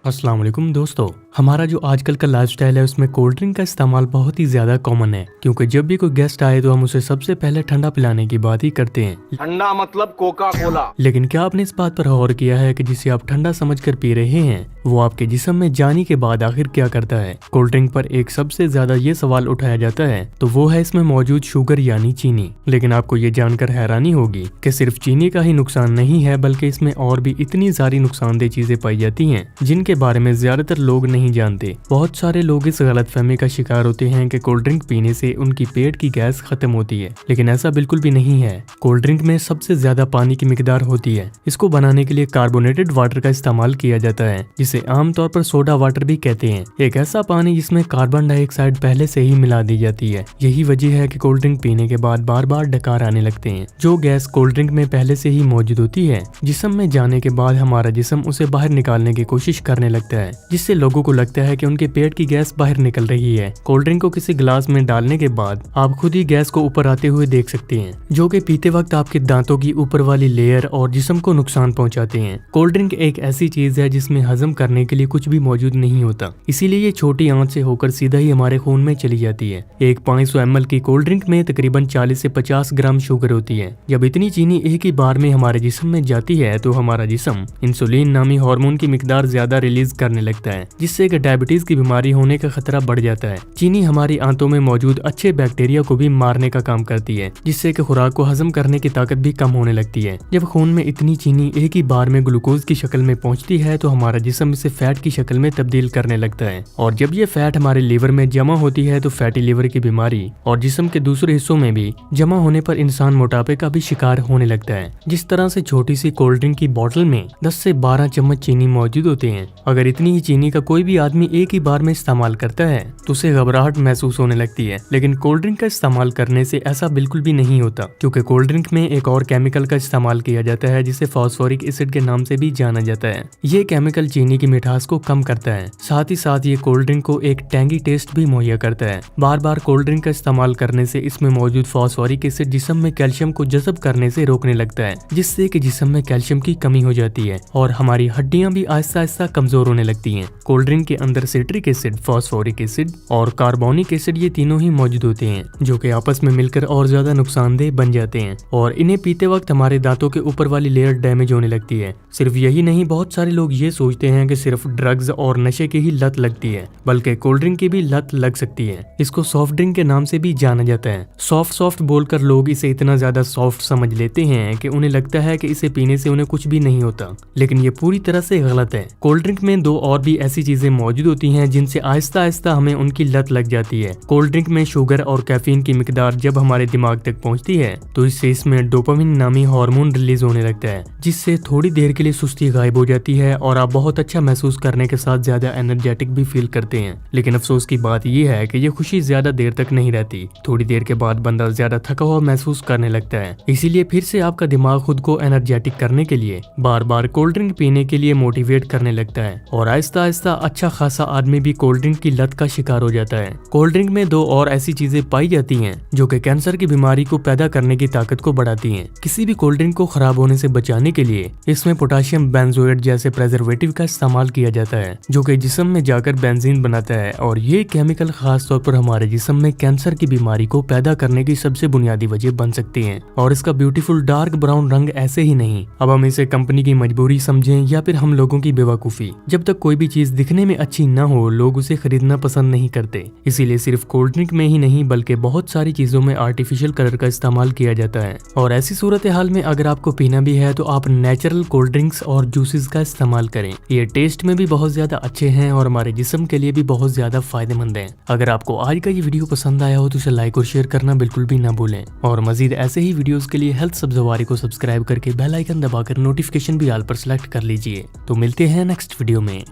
अस्सलाम वालेकुम दोस्तों, हमारा जो आजकल का लाइफस्टाइल है उसमें कोल्ड ड्रिंक का इस्तेमाल बहुत ही ज्यादा कॉमन है, क्योंकि जब भी कोई गेस्ट आए तो हम उसे सबसे पहले ठंडा पिलाने की बात ही करते हैं। ठंडा मतलब कोका कोला। लेकिन क्या आपने इस बात पर गौर किया है कि जिसे आप ठंडा समझकर पी रहे हैं वो आपके जिस्म में जाने के बाद आखिर क्या करता है। कोल्ड ड्रिंक पर एक सबसे ज्यादा ये सवाल उठाया जाता है तो वो है इसमें मौजूद शुगर यानी चीनी। लेकिन आपको ये जानकर हैरानी होगी कि सिर्फ चीनी का ही नुकसान नहीं है, बल्कि इसमें और भी इतनी सारी नुकसानदेह चीजें पाई जाती हैं जिनके बारे में ज्यादातर लोग नहीं जानते। बहुत सारे लोग इस गलतफहमी का शिकार होते हैं कि कोल्ड ड्रिंक पीने से उनकी पेट की गैस खत्म होती है, लेकिन ऐसा बिल्कुल भी नहीं है। कोल्ड ड्रिंक में सबसे ज्यादा पानी की मिकदार होती है। इसको बनाने के लिए कार्बोनेटेड वाटर का इस्तेमाल किया जाता है, जिसे आमतौर पर सोडा वाटर भी कहते हैं। एक ऐसा पानी जिसमें कार्बन डाइऑक्साइड पहले से ही मिला दी जाती है। यही वजह है कि कोल्ड ड्रिंक पीने के बाद बार बार डकार आने लगते हैं। जो गैस कोल्ड ड्रिंक में पहले से ही मौजूद होती है, जिस्म में जाने के बाद हमारा जिस्म उसे बाहर निकालने की कोशिश करने लगता है, जिससे लोगों को लगता है कि उनके पेट की गैस बाहर निकल रही है। कोल्ड ड्रिंक को किसी गिलास में डालने के बाद आप खुद ही गैस को ऊपर आते हुए देख सकते हैं, जो कि पीते वक्त आपके दांतों की ऊपर वाली लेयर और जिस्म को नुकसान पहुंचाते हैं। कोल्ड ड्रिंक एक ऐसी चीज है जिसमें हजम करने के लिए कुछ भी मौजूद नहीं होता, इसीलिए ये छोटी आंच से होकर सीधा ही हमारे खून में चली जाती है। एक 500 ml की कोल्ड ड्रिंक में तकरीबन 40 से 50 ग्राम शुगर होती है। जब इतनी चीनी एक ही बार में हमारे जिस्म में जाती है तो हमारा जिस्म इंसुलिन नामी हार्मोन की मिकदार ज्यादा रिलीज करने लगता है, जिससे कि डायबिटीज की बीमारी होने का खतरा बढ़ जाता है। चीनी हमारी आंतों में मौजूद अच्छे बैक्टीरिया को भी मारने का काम करती है, जिससे कि खुराक को हजम करने की ताकत भी कम होने लगती है। जब खून में इतनी चीनी एक ही बार में ग्लूकोज की शक्ल में पहुंचती है तो हमारा जिस्म इसे फैट की शक्ल में तब्दील करने लगता है, और जब ये फैट हमारे लीवर में जमा होती है तो फैटी लीवर की बीमारी और जिस्म के दूसरे हिस्सों में भी जमा होने पर इंसान मोटापे का भी शिकार होने लगता है। जिस तरह से छोटी सी कोल्ड ड्रिंक की बोतल में 10 से 12 चम्मच चीनी मौजूद होते हैं, अगर इतनी ही चीनी का कोई भी आदमी एक ही बार में इस्तेमाल करता है तो उसे घबराहट महसूस होने लगती है। लेकिन कोल्ड ड्रिंक का इस्तेमाल करने से ऐसा बिल्कुल भी नहीं होता, क्योंकि कोल्ड ड्रिंक में एक और केमिकल का इस्तेमाल किया जाता है जिसे फास्फोरिक एसिड के नाम से भी जाना जाता है। ये केमिकल चीनी की मिठास को कम करता है, साथ ही साथ ये कोल्ड ड्रिंक को एक टैंगी टेस्ट भी मुहैया करता है। बार बार कोल्ड ड्रिंक का इस्तेमाल करने से इसमें मौजूद फास्फोरिक एसिड जिस्म में कैल्शियम को जज़ब करने से रोकने लगता है, जिससे कि जिस्म में कैल्शियम की कमी हो जाती है और हमारी हड्डियां भी आहिस्ता आहिस्ता कमजोर होने लगती हैं। कोल्ड ड्रिंक के अंदर सिट्रिक एसिड, फास्फोरिक एसिड और कार्बोनिक एसिड ये तीनों ही मौजूद होते हैं, जो कि आपस में मिलकर और ज्यादा नुकसानदेह बन जाते हैं और इन्हें पीते वक्त हमारे दांतों के ऊपर वाली लेयर डैमेज होने लगती है। सिर्फ यही नहीं, बहुत सारे लोग ये सोचते हैं कि सिर्फ ड्रग्स और नशे की ही लत लगती है, बल्कि कोल्ड ड्रिंक की भी लत लग सकती है। इसको सॉफ्ट ड्रिंक के नाम से भी जाना जाता है। सॉफ्ट बोलकर लोग इसे इतना ज्यादा सॉफ्ट समझ लेते हैं कि उन्हें लगता है कि इसे पीने से उन्हें कुछ भी नहीं होता, लेकिन ये पूरी तरह से गलत है। कोल्ड ड्रिंक में दो और भी ऐसी चीजें मौजूद होती हैं जिनसे आहिस्ता आहिस्ता हमें उनकी लत लग जाती है। कोल्ड ड्रिंक में शुगर और कैफीन की मिकदार जब हमारे दिमाग तक पहुंचती है तो इससे इसमें डोपामिन नामी हार्मोन रिलीज होने लगता है, जिससे थोड़ी देर के लिए सुस्ती गायब हो जाती है और आप बहुत अच्छा महसूस करने के साथ ज्यादा एनर्जेटिक भी फील करते हैं। लेकिन अफसोस की बात यह है कि ये खुशी ज्यादा देर तक नहीं रहती। थोड़ी देर के बाद बंदा ज्यादा थका हुआ महसूस करने लगता है, इसीलिए फिर से आपका दिमाग खुद को एनर्जेटिक करने के लिए बार बार कोल्ड ड्रिंक पीने के लिए मोटिवेट करने लगता है और आहिस्ता आहिस्ता अच्छा खासा आदमी भी कोल्ड ड्रिंक की लत का शिकार हो जाता है। कोल्ड ड्रिंक में दो और ऐसी चीजें पाई जाती हैं जो कि कैंसर की बीमारी को पैदा करने की ताकत को बढ़ाती हैं। किसी भी कोल्ड ड्रिंक को खराब होने से बचाने के लिए इसमें पोटेशियम बेंजोएट जैसे प्रेजर्वेटिव का इस्तेमाल किया जाता है, जो कि जिस्म में जाकर बेंजीन बनाता है, और ये केमिकल खास तौर पर हमारे जिस्म में कैंसर की बीमारी को पैदा करने की सबसे बुनियादी वजह बन सकती है। और इसका ब्यूटीफुल डार्क ब्राउन रंग ऐसे ही नहीं, अब हम इसे कंपनी की मजबूरी समझें या फिर हम लोगों की बेवकूफी। जब तक कोई भी चीज दिखने में अच्छी न हो लोग उसे खरीदना पसंद नहीं करते, इसीलिए सिर्फ कोल्ड ड्रिंक में ही नहीं बल्कि बहुत सारी चीजों में आर्टिफिशियल कलर का इस्तेमाल किया जाता है। और ऐसी सूरत हाल में अगर आपको पीना भी है तो आप नेचुरल कोल्ड ड्रिंक्स और जूसेस का इस्तेमाल करें। ये टेस्ट में भी बहुत ज्यादा अच्छे हैं और हमारे जिस्म के लिए भी बहुत ज्यादा फायदेमंद हैं। अगर आपको आज का ये वीडियो पसंद आया हो तो इसे लाइक और शेयर करना बिल्कुल भी ना भूलें, और मजीद ऐसे ही वीडियोस के लिए हेल्थ सब्ज़वारी को सब्सक्राइब करके बेल आइकन दबाकर नोटिफिकेशन भी ऑल पर सेलेक्ट कर लीजिए। तो मिलते हैं नेक्स्ट वीडियो में।